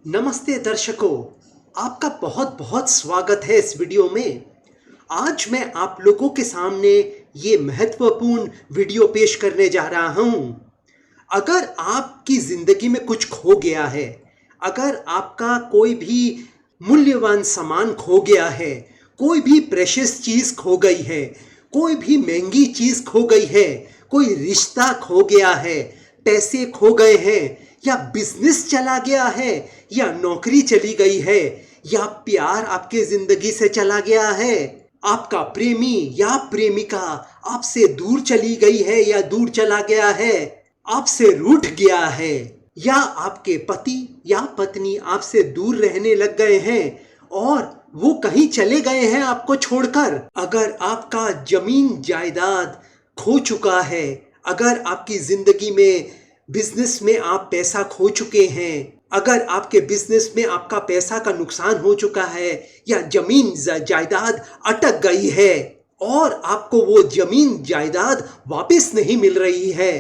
नमस्ते दर्शकों, आपका बहुत बहुत स्वागत है इस वीडियो में। आज मैं आप लोगों के सामने ये महत्वपूर्ण वीडियो पेश करने जा रहा हूँ। अगर आपकी ज़िंदगी में कुछ खो गया है, अगर आपका कोई भी मूल्यवान सामान खो गया है, कोई भी प्रेशियस चीज़ खो गई है, कोई भी महंगी चीज़ खो गई है, कोई रिश्ता खो गया है, पैसे खो गए हैं, या बिजनेस चला गया है, या नौकरी चली गई है, या प्यार आपके जिंदगी से चला गया है, आपका प्रेमी या प्रेमिका आपसे दूर चली गई है या दूर चला गया है, आपसे रूठ गया है, या आपके पति या पत्नी आपसे दूर रहने लग गए हैं और वो कहीं चले गए हैं आपको छोड़कर। अगर आपका जमीन जायदाद खो चुका है, अगर आपकी जिंदगी में बिजनेस में आप पैसा खो चुके हैं, अगर आपके बिजनेस में आपका पैसा का नुकसान हो चुका है, या जमीन जायदाद अटक गई है और आपको वो जमीन जायदाद वापस नहीं मिल रही है,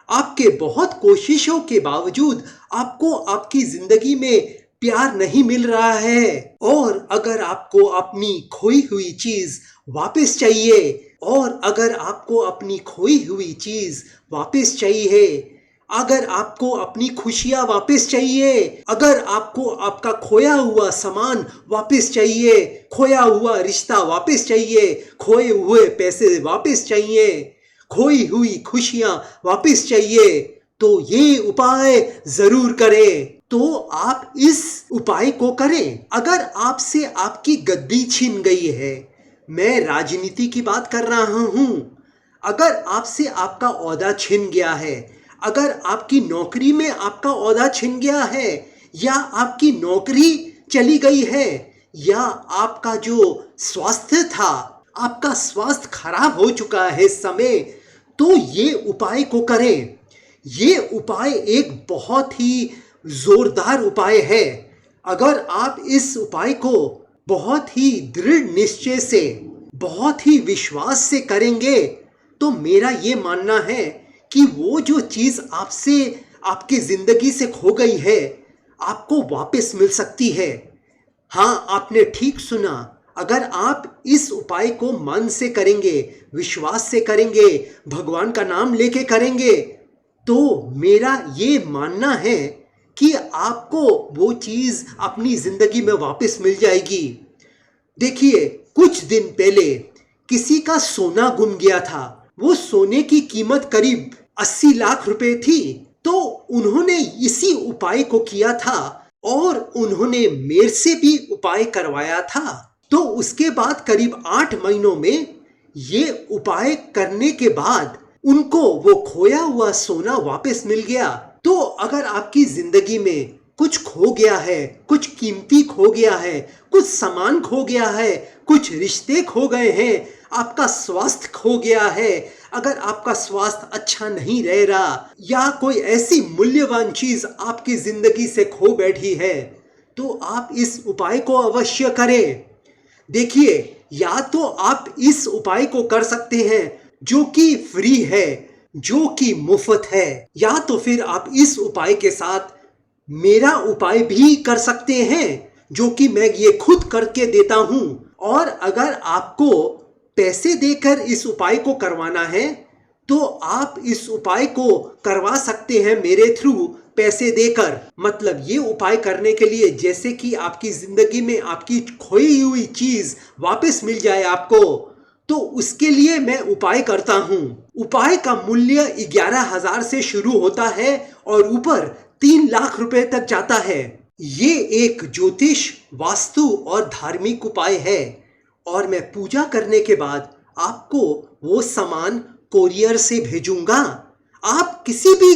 आपके बहुत कोशिशों के बावजूद आपको आपकी जिंदगी में प्यार नहीं मिल रहा है, और अगर आपको अपनी खोई हुई चीज वापस चाहिए, और अगर आपको अपनी खोई हुई चीज वापस चाहिए, अगर आपको अपनी खुशियां वापस चाहिए, अगर आपको आपका खोया हुआ सामान वापस चाहिए, खोया हुआ रिश्ता वापस चाहिए, खोए हुए पैसे वापस चाहिए, खोई हुई खुशियां वापस चाहिए, तो ये उपाय जरूर करें। तो आप इस उपाय को करें। अगर आपसे आपकी गद्दी छीन गई है, मैं राजनीति की बात कर रहा हूं, अगर आपसे आपका ओहदा छिन गया है, अगर आपकी नौकरी में आपका ओहदा छिन गया है, या आपकी नौकरी चली गई है, या आपका जो स्वास्थ्य था, आपका स्वास्थ्य खराब हो चुका है इस समय, तो ये उपाय को करें। ये उपाय एक बहुत ही जोरदार उपाय है। अगर आप इस उपाय को बहुत ही दृढ़ निश्चय से, बहुत ही विश्वास से करेंगे, तो मेरा ये मानना है कि वो जो चीज आपसे आपकी जिंदगी से खो गई है, आपको वापस मिल सकती है। हाँ, आपने ठीक सुना। अगर आप इस उपाय को मन से करेंगे, विश्वास से करेंगे, भगवान का नाम लेके करेंगे, तो मेरा ये मानना है कि आपको वो चीज अपनी जिंदगी में वापस मिल जाएगी। देखिए, कुछ दिन पहले किसी का सोना गुम गया था। वो सोने की कीमत करीब 80 लाख रुपए थी। तो उन्होंने इसी उपाय को किया था, और उन्होंने मेरे से भी उपाय करवाया था। तो उसके बाद करीब 8 महीनों में ये उपाय करने के बाद उनको वो खोया हुआ सोना वापस मिल गया। तो अगर आपकी जिंदगी में कुछ खो गया है, कुछ कीमती खो गया है, कुछ सामान खो गया है, कुछ रिश्ते खो गए हैं, आपका स्वास्थ्य खो गया है, अगर आपका स्वास्थ्य अच्छा नहीं रह रहा, या कोई ऐसी मूल्यवान चीज आपकी जिंदगी से खो बैठी है, तो आप इस उपाय को अवश्य करें। देखिए, या तो आप इस उपाय को कर सकते हैं जो कि फ्री है, जो कि मुफ्त है, या तो फिर आप इस उपाय के साथ मेरा उपाय भी कर सकते हैं, जो कि मैं ये खुद करके देता हूं। और अगर आपको पैसे देकर इस उपाय को करवाना है, तो आप इस उपाय को करवा सकते हैं मेरे थ्रू पैसे देकर। मतलब ये उपाय करने के लिए, जैसे कि आपकी जिंदगी में आपकी खोई हुई चीज वापस मिल जाए आपको, तो उसके लिए मैं उपाय करता हूं। उपाय का मूल्य 11,000 से शुरू होता है और ऊपर 3 लाख रुपए तक जाता है। ये एक ज्योतिष, वास्तु और धार्मिक उपाय है, और मैं पूजा करने के बाद आपको वो सामान कोरियर से भेजूंगा। आप किसी भी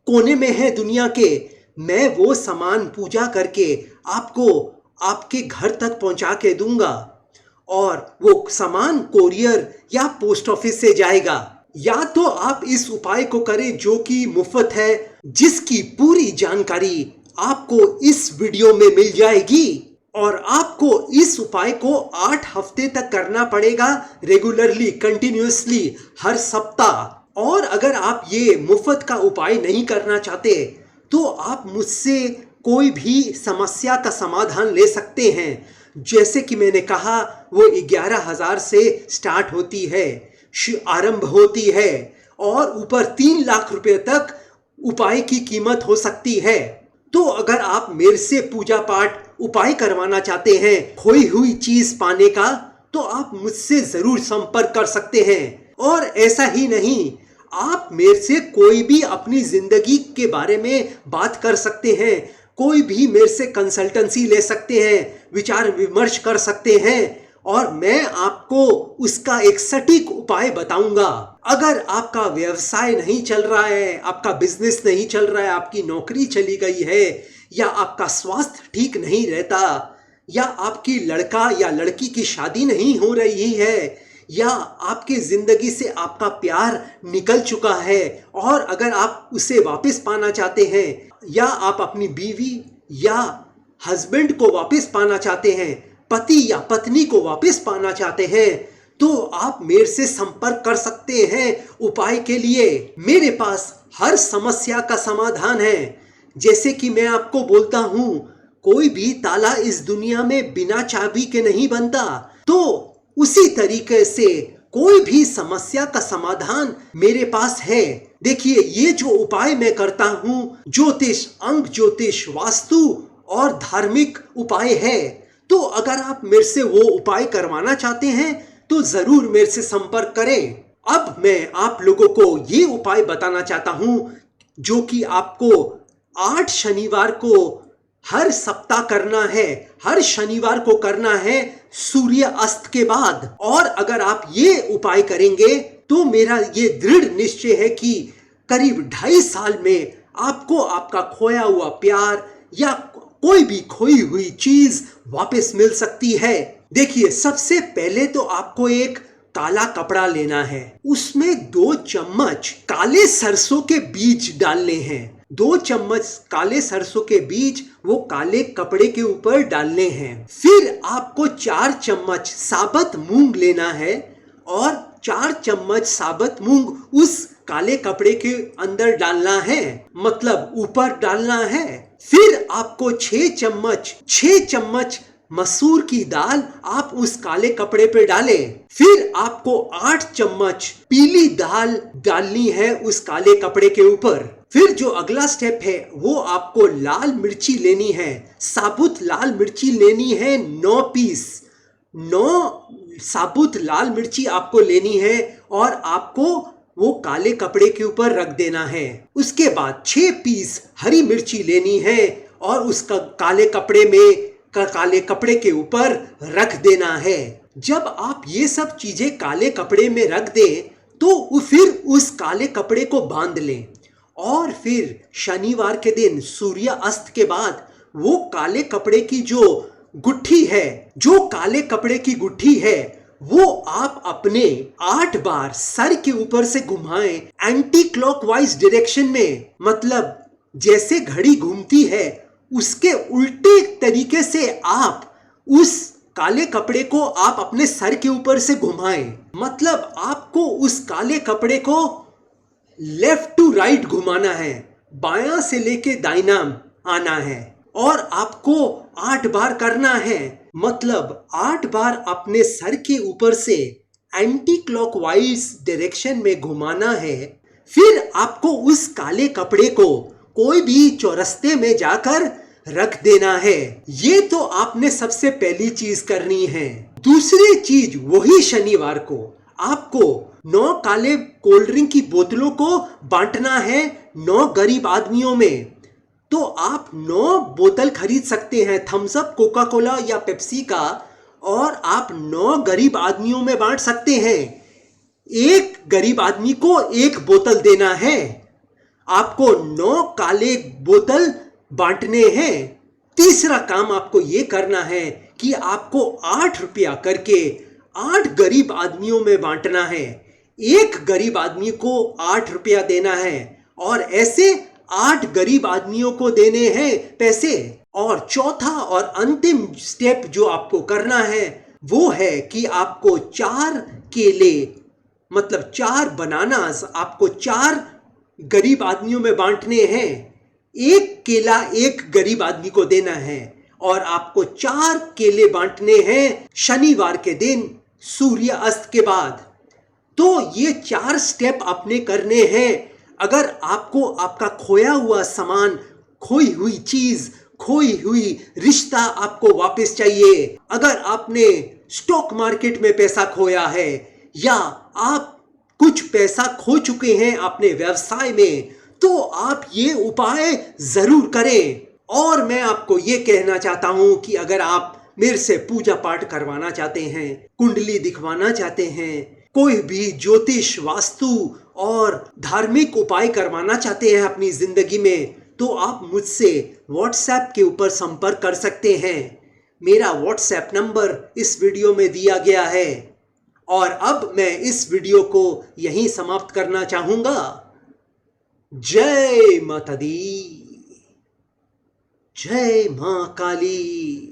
कोने में हैं दुनिया के, मैं वो सामान पूजा करके आपको आपके घर तक पहुंचा के दूंगा, और वो सामान कोरियर या पोस्ट ऑफिस से जाएगा। या तो आप इस उपाय को करें जो कि मुफ्त है, जिसकी पूरी जानकारी आपको इस वीडियो में मिल जाएगी, और आपको इस उपाय को 8 हफ्ते तक करना पड़ेगा, रेगुलरली, कंटिन्यूअसली, हर सप्ताह। और अगर आप ये मुफ्त का उपाय नहीं करना चाहते, तो आप मुझसे कोई भी समस्या का समाधान ले सकते हैं। जैसे कि मैंने कहा, वो 11,000 से स्टार्ट होती है, आरंभ होती है, और ऊपर 3 लाख रुपए तक उपाय की कीमत हो सकती है। तो अगर आप मेरे से पूजा पाठ उपाय करवाना चाहते हैं खोई हुई चीज पाने का, तो आप मुझसे जरूर संपर्क कर सकते हैं। और ऐसा ही नहीं, आप मेरे से कोई भी अपनी जिंदगी के बारे में बात कर सकते हैं, कोई भी मेरे से कंसल्टेंसी ले सकते हैं, विचार विमर्श कर सकते हैं, और मैं आपको उसका एक सटीक उपाय बताऊंगा। अगर आपका व्यवसाय नहीं चल रहा है, आपका बिजनेस नहीं चल रहा है, आपकी नौकरी चली गई है, या आपका स्वास्थ्य ठीक नहीं रहता, या आपकी लड़का या लड़की की शादी नहीं हो रही है, या आपकी जिंदगी से आपका प्यार निकल चुका है और अगर आप उसे वापस पाना चाहते हैं, या आप अपनी बीवी या हस्बैंड को वापस पाना चाहते हैं, पति या पत्नी को वापस पाना चाहते हैं, तो आप मेरे से संपर्क कर सकते हैं उपाय के लिए। मेरे पास हर समस्या का समाधान है। जैसे कि मैं आपको बोलता हूं, कोई भी ताला इस दुनिया में बिना चाबी के नहीं बनता, तो उसी तरीके से कोई भी समस्या का समाधान मेरे पास है। देखिए, ये जो उपाय मैं करता हूं, ज्योतिष, अंक ज्योतिष, वास्तु और धार्मिक उपाय है। तो अगर आप मेरे से वो उपाय करवाना चाहते हैं तो जरूर मेरे से संपर्क करें। अब मैं आप लोगों को ये उपाय बताना चाहता हूं, जो कि आपको 8 शनिवार को हर सप्ताह करना है। हर शनिवार को करना है सूर्य अस्त के बाद। और अगर आप ये उपाय करेंगे तो मेरा ये दृढ़ निश्चय है कि करीब 2.5 साल में आपको आपका खोया हुआ प्यार या कोई भी खोई हुई चीज वापस मिल सकती है। देखिए, सबसे पहले तो आपको एक काला कपड़ा लेना है, उसमें 2 चम्मच काले सरसों के बीज डालने हैं। 2 चम्मच काले सरसों के बीज वो काले कपड़े के ऊपर डालने हैं। फिर आपको 4 चम्मच साबुत मूंग लेना है और 4 चम्मच साबुत मूंग उस काले कपड़े के अंदर डालना है, मतलब ऊपर डालना है। फिर आपको 6 चम्मच मसूर की दाल आप उस काले कपड़े पे डालें। फिर आपको 8 चम्मच पीली दाल डालनी है उस काले कपड़े के ऊपर। फिर जो अगला स्टेप है, वो आपको लाल मिर्ची लेनी है, साबुत लाल मिर्ची लेनी है 9 पीस। 9 साबुत लाल मिर्ची आपको लेनी है और आपको वो काले कपड़े के ऊपर रख देना है। उसके बाद 6 पीस हरी मिर्ची लेनी है और उसका काले कपड़े के ऊपर रख देना है। जब आप ये सब चीजें काले कपड़े में रख दें तो फिर उस काले कपड़े को बांध लें और फिर शनिवार के दिन सूर्य अस्त के बाद वो काले कपड़े की जो गुट्ठी है, जो काले कपड़े की गुट्ठी है, वो आप अपने 8 बार सर के ऊपर से घुमाएं एंटी क्लॉकवाइज डायरेक्शन में। मतलब जैसे घड़ी घूमती है उसके उल्टे तरीके से आप उस काले कपड़े को आप अपने सर के ऊपर से घुमाएं। मतलब आपको उस काले कपड़े को लेफ्ट टू राइट घुमाना है, बायां से लेके दाहिना आना है और आपको 8 बार करना है। मतलब 8 बार अपने सर के ऊपर से एंटी क्लॉकवाइज डायरेक्शन में घुमाना है। फिर आपको उस काले कपड़े को कोई भी चौरस्ते में जाकर रख देना है। ये तो आपने सबसे पहली चीज करनी है। दूसरी चीज, वही शनिवार को आपको 9 काले कोल्ड ड्रिंक की बोतलों को बांटना है 9 गरीब आदमियों में। तो आप 9 बोतल खरीद सकते हैं, थम्स अप, कोका कोला या पेप्सी का, और आप 9 गरीब आदमियों में बांट सकते हैं। एक गरीब आदमी को 1 बोतल देना है। आपको 9 काले बोतल बांटने हैं। तीसरा काम आपको ये करना है कि आपको 8 रुपया करके 8 गरीब आदमियों में बांटना है। एक गरीब आदमी को 8 रुपया देना है और ऐसे 8 गरीब आदमियों को देने हैं पैसे। और चौथा और अंतिम स्टेप जो आपको करना है वो है कि आपको 4 केले, मतलब 4 बनानास आपको 4 गरीब आदमियों में बांटने हैं। एक केला एक गरीब आदमी को देना है और आपको 4 केले बांटने हैं शनिवार के दिन सूर्य अस्त के बाद। तो ये 4 स्टेप आपने करने हैं। अगर आपको आपका खोया हुआ सामान, खोई हुई चीज, खोई हुई रिश्ता आपको वापस चाहिए, अगर आपने स्टॉक मार्केट में पैसा खोया है या आप कुछ पैसा खो चुके हैं अपने व्यवसाय में, तो आप ये उपाय जरूर करें। और मैं आपको ये कहना चाहता हूं कि अगर आप मेरे से पूजा पाठ करवाना चाहते हैं, कुंडली दिखवाना चाहते हैं, कोई भी ज्योतिष, वास्तु और धार्मिक उपाय करवाना चाहते हैं अपनी जिंदगी में, तो आप मुझसे व्हाट्सएप के ऊपर संपर्क कर सकते हैं। मेरा व्हाट्सएप नंबर इस वीडियो में दिया गया है। और अब मैं इस वीडियो को यहीं समाप्त करना चाहूंगा। जय माता दी, जय मां काली।